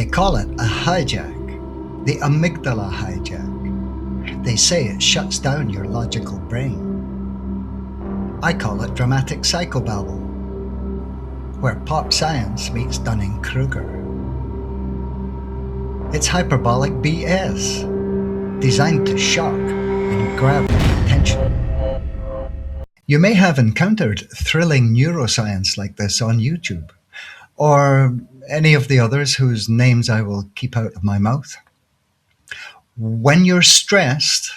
They call it a hijack, the amygdala hijack. They say it shuts down your logical brain. I call it dramatic psycho-babble, where pop science meets Dunning-Kruger. It's hyperbolic BS, designed to shock and grab your attention. You may have encountered thrilling neuroscience like this on YouTube, or any of the others whose names I will keep out of my mouth. When you're stressed,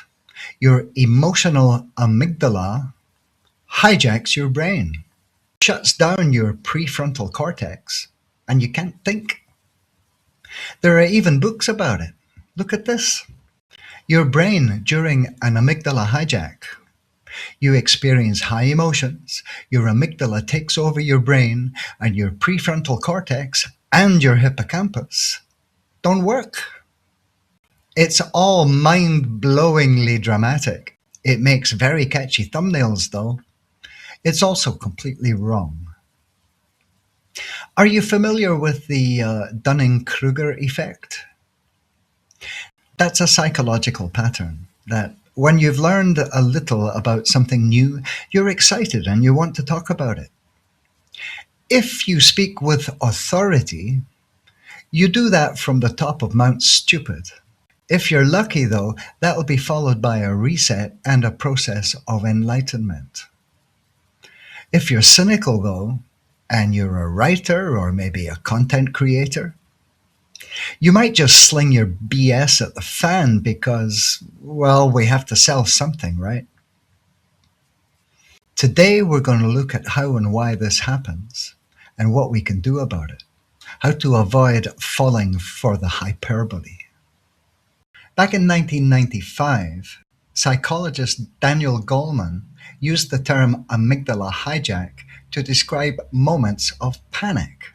your emotional amygdala hijacks your brain, shuts down your prefrontal cortex, and you can't think. There are even books about it. Look at this. Your brain during an amygdala hijack. You experience high emotions, your amygdala takes over your brain, and your prefrontal cortex and your hippocampus don't work. It's all mind-blowingly dramatic. It makes very catchy thumbnails, though. It's also completely wrong. Are you familiar with the Dunning-Kruger effect? That's a psychological pattern that when you've learned a little about something new, you're excited and you want to talk about it. If you speak with authority, you do that from the top of Mount Stupid. If you're lucky, though, that'll be followed by a reset and a process of enlightenment. If you're cynical, though, and you're a writer or maybe a content creator, you might just sling your BS at the fan because, well, we have to sell something, right? Today, we're going to look at how and why this happens and what we can do about it, how to avoid falling for the hyperbole. Back in 1995, psychologist Daniel Goleman used the term amygdala hijack to describe moments of panic.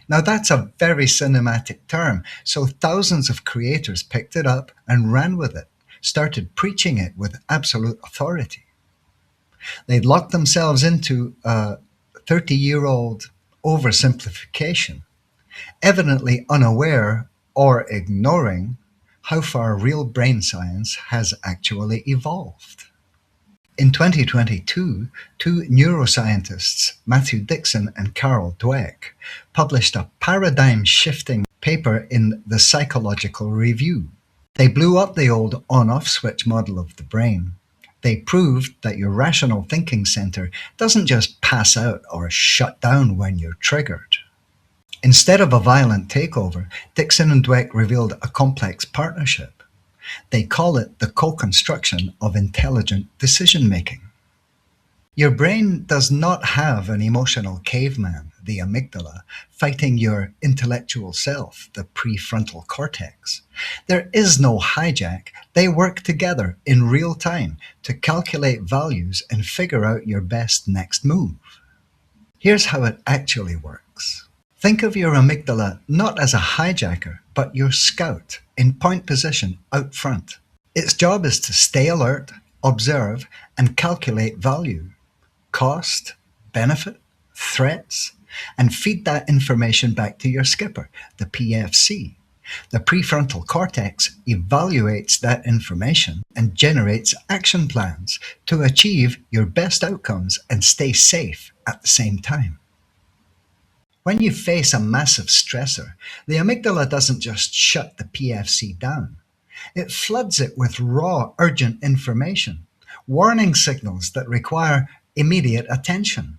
Now that's a very cinematic term, so thousands of creators picked it up and ran with it, started preaching it with absolute authority. They'd locked themselves into a 30-year-old oversimplification, evidently unaware or ignoring how far real brain science has actually evolved. In 2022, two neuroscientists, Matthew Dixon and Dweck, published a paradigm-shifting paper in the Psychological Review. They blew up the old on-off switch model of the brain. They proved that your rational thinking center doesn't just pass out or shut down when you're triggered. Instead of a violent takeover, Dixon and Dweck revealed a complex partnership. They call it the co-construction of intelligent decision-making. Your brain does not have an emotional caveman, the amygdala, fighting your intellectual self, the prefrontal cortex. There is no hijack. They work together in real time to calculate values and figure out your best next move. Here's how it actually works. Think of your amygdala not as a hijacker, but your scout in point position out front. Its job is to stay alert, observe, and calculate value, cost, benefit, threats, and feed that information back to your skipper, the PFC. The prefrontal cortex evaluates that information and generates action plans to achieve your best outcomes and stay safe at the same time. When you face a massive stressor, the amygdala doesn't just shut the PFC down. It floods it with raw, urgent information, warning signals that require immediate attention.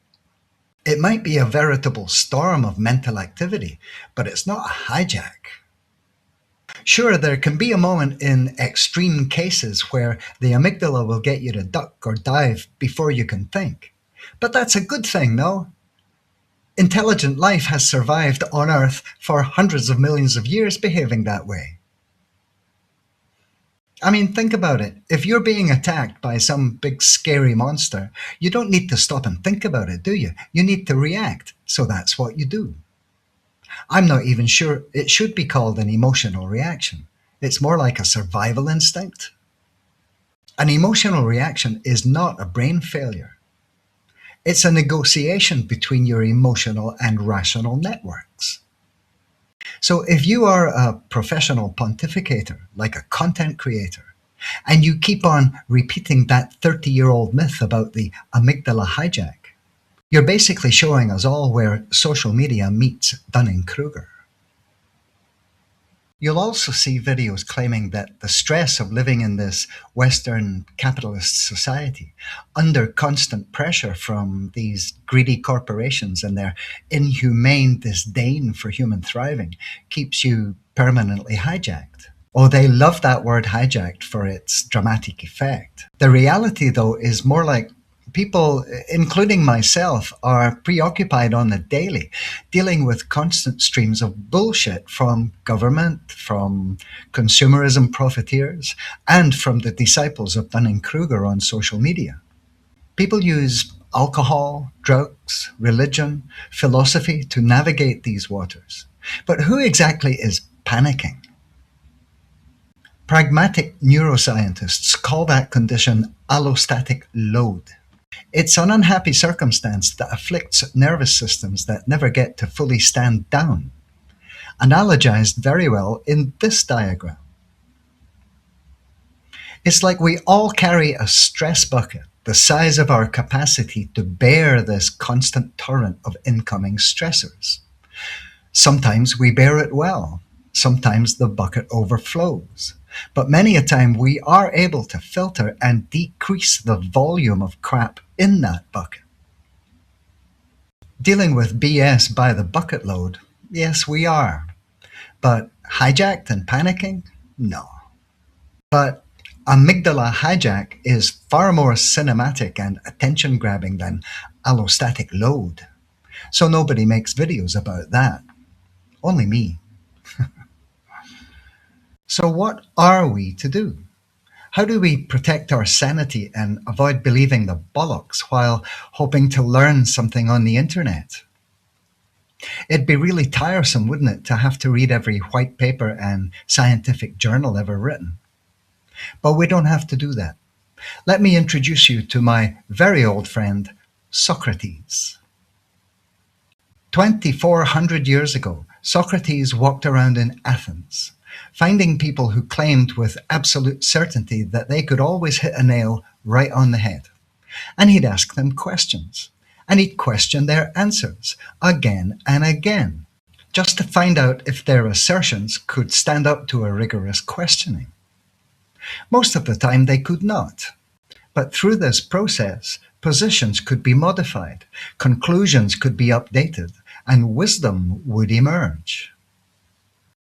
It might be a veritable storm of mental activity, but it's not a hijack. Sure, there can be a moment in extreme cases where the amygdala will get you to duck or dive before you can think. But that's a good thing, no? Intelligent life has survived on Earth for hundreds of millions of years behaving that way. I mean, think about it. If you're being attacked by some big scary monster, you don't need to stop and think about it, do you? You need to react, so that's what you do. I'm not even sure it should be called an emotional reaction. It's more like a survival instinct. An emotional reaction is not a brain failure. It's a negotiation between your emotional and rational networks. So if you are a professional pontificator, like a content creator, and you keep on repeating that 30-year-old myth about the amygdala hijack, you're basically showing us all where social media meets Dunning-Kruger. You'll also see videos claiming that the stress of living in this Western capitalist society, under constant pressure from these greedy corporations and their inhumane disdain for human thriving, keeps you permanently hijacked. Oh, they love that word hijacked for its dramatic effect. The reality, though, is more like people, including myself, are preoccupied on the daily, dealing with constant streams of bullshit from government, from consumerism profiteers, and from the disciples of Dunning-Kruger on social media. People use alcohol, drugs, religion, philosophy to navigate these waters. But who exactly is panicking? Pragmatic neuroscientists call that condition allostatic load. It's an unhappy circumstance that afflicts nervous systems that never get to fully stand down, analogized very well in this diagram. It's like we all carry a stress bucket the size of our capacity to bear this constant torrent of incoming stressors. Sometimes we bear it well. Sometimes the bucket overflows. But many a time we are able to filter and decrease the volume of crap in that bucket. Dealing with BS by the bucket load, yes, we are. But hijacked and panicking? No. But amygdala hijack is far more cinematic and attention-grabbing than allostatic load. So nobody makes videos about that. Only me. So what are we to do? How do we protect our sanity and avoid believing the bollocks while hoping to learn something on the internet? It'd be really tiresome, wouldn't it, to have to read every white paper and scientific journal ever written? But we don't have to do that. Let me introduce you to my very old friend, Socrates. 2,400 years ago, Socrates walked around in Athens, finding people who claimed with absolute certainty that they could always hit a nail right on the head. And he'd ask them questions, and he'd question their answers again and again, just to find out if their assertions could stand up to a rigorous questioning. Most of the time they could not. But through this process, positions could be modified, conclusions could be updated, and wisdom would emerge.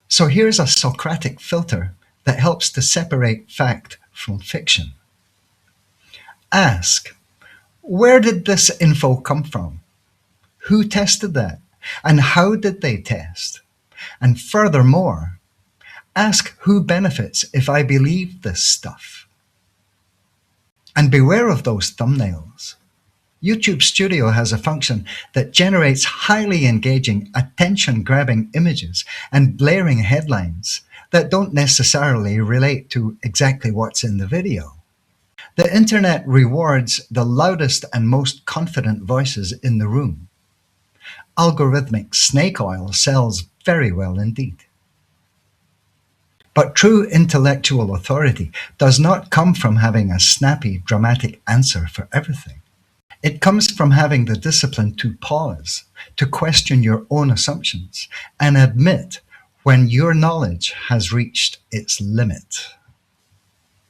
So here's a Socratic filter that helps to separate fact from fiction. Ask, where did this info come from? Who tested that? And how did they test? And furthermore, ask who benefits if I believe this stuff. And beware of those thumbnails. YouTube Studio has a function that generates highly engaging, attention-grabbing images and blaring headlines that don't necessarily relate to exactly what's in the video. The internet rewards the loudest and most confident voices in the room. Algorithmic snake oil sells very well indeed. But true intellectual authority does not come from having a snappy, dramatic answer for everything. It comes from having the discipline to pause, to question your own assumptions, and admit when your knowledge has reached its limit.